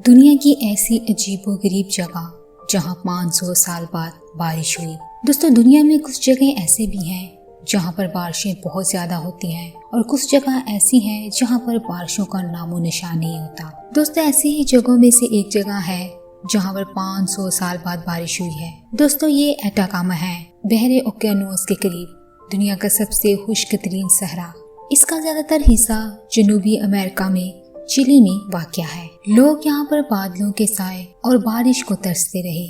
दुनिया की ऐसी अजीबोगरीब जगह जहां 500 साल बाद बारिश हुई। दोस्तों, दुनिया में कुछ जगह ऐसे भी हैं जहां पर बारिशें बहुत ज्यादा होती हैं और कुछ जगह ऐसी हैं जहां पर बारिशों का नामो निशान नहीं होता। दोस्तों, ऐसी ही जगहों में से एक जगह है जहां पर 500 साल बाद बारिश हुई है। दोस्तों, ये एटाकामा है, बहरे ओकेनोस के करीब दुनिया का सबसे खुश्क-तरीन सहरा। इसका ज्यादातर हिस्सा जनूबी अमेरिका में चिली में वाक़या है। लोग यहाँ पर बादलों के साए और बारिश को तरसते रहे,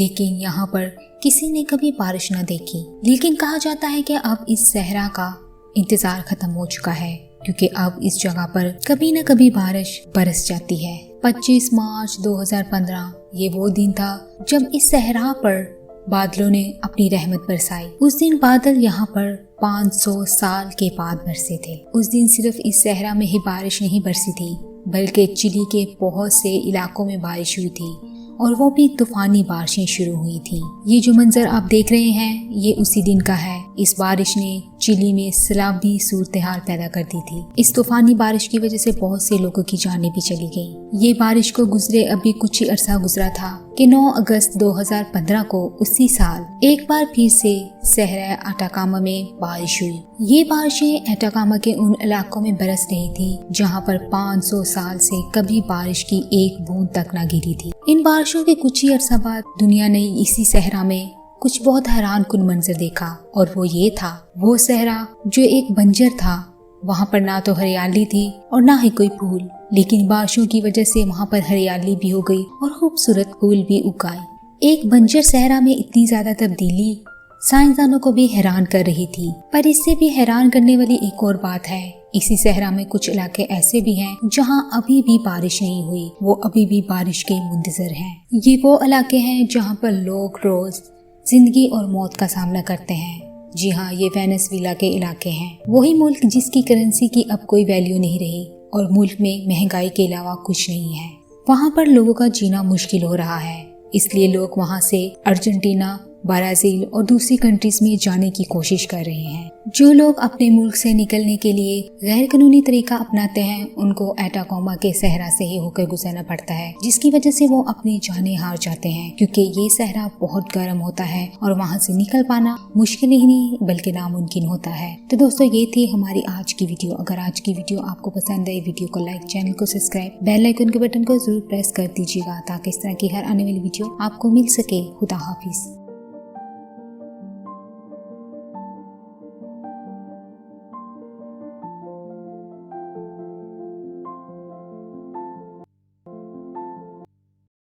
लेकिन यहाँ पर किसी ने कभी बारिश न देखी। लेकिन कहा जाता है कि अब इस सहरा का इंतजार खत्म हो चुका है, क्योंकि अब इस जगह पर कभी न कभी बारिश बरस जाती है। 25 मार्च 2015 ये वो दिन था जब इस सहरा पर बादलों ने अपनी रहमत बरसाई। उस दिन बादल यहाँ पर 500 साल के बाद बरसे थे। उस दिन सिर्फ इस सहरा में ही बारिश नहीं बरसी थी, बल्कि चिली के बहुत से इलाकों में बारिश हुई थी, और वो भी तूफानी बारिशें शुरू हुई थी। ये जो मंजर आप देख रहे हैं, ये उसी दिन का है। इस बारिश ने चिली में सैलाबी सूरत हाल पैदा कर दी थी। इस तूफानी बारिश की वजह से बहुत से लोगों की जानें भी चली गईं। ये बारिश को गुजरे अभी कुछ ही अरसा गुजरा था कि 9 अगस्त 2015 को उसी साल एक बार फिर से सहरा एटाकामा में बारिश हुई। ये बारिशें एटाकामा के उन इलाकों में बरस रही थी जहाँ पर 500 साल से कभी बारिश की एक बूंद तक न गिरी थी। इन बारिशों के कुछ ही अरसा बाद दुनिया ने इसी सहरा में कुछ बहुत हैरान कुन मंजर देखा, और वो ये था, वो सहरा जो एक बंजर था। वहाँ पर ना तो हरियाली थी और ना ही कोई फूल, लेकिन बारिशों की वजह से वहाँ पर हरियाली भी हो गई और खूबसूरत फूल भी उगाए। एक बंजर सहरा में इतनी ज्यादा तब्दीली साइंसदानों को भी हैरान कर रही थी। पर इससे भी हैरान करने वाली एक और बात है, इसी सहरा में कुछ इलाके ऐसे भी हैं जहां अभी भी बारिश नहीं हुई, वो अभी भी बारिश के मुंतजर हैं। ये वो इलाके हैं जहां पर लोग रोज जिंदगी और मौत का सामना करते हैं। जी हाँ, ये वेनेजुएला के इलाके हैं। वही मुल्क जिसकी करेंसी की अब कोई वैल्यू नहीं रही और मुल्क में महंगाई के अलावा कुछ नहीं है। वहाँ पर लोगों का जीना मुश्किल हो रहा है, इसलिए लोग वहाँ से अर्जेंटीना, ब्राजील और दूसरी कंट्रीज में जाने की कोशिश कर रहे हैं। जो लोग अपने मुल्क से निकलने के लिए गैर कानूनी तरीका अपनाते हैं, उनको एटाकामा के सहरा से ही होकर गुजरना पड़ता है, जिसकी वजह से वो अपनी जानें हार जाते हैं, क्योंकि ये सहरा बहुत गर्म होता है और वहाँ से निकल पाना मुश्किल ही नहीं बल्कि नामुमकिन होता है। तो दोस्तों, ये थी हमारी आज की वीडियो। अगर आज की वीडियो आपको पसंद आई, वीडियो को लाइक, चैनल को सब्सक्राइब, बेल आइकन के बटन को जरूर प्रेस कर दीजिएगा, ताकि इस तरह की हर आने वाली वीडियो आपको मिल सके। खुदा हाफिज।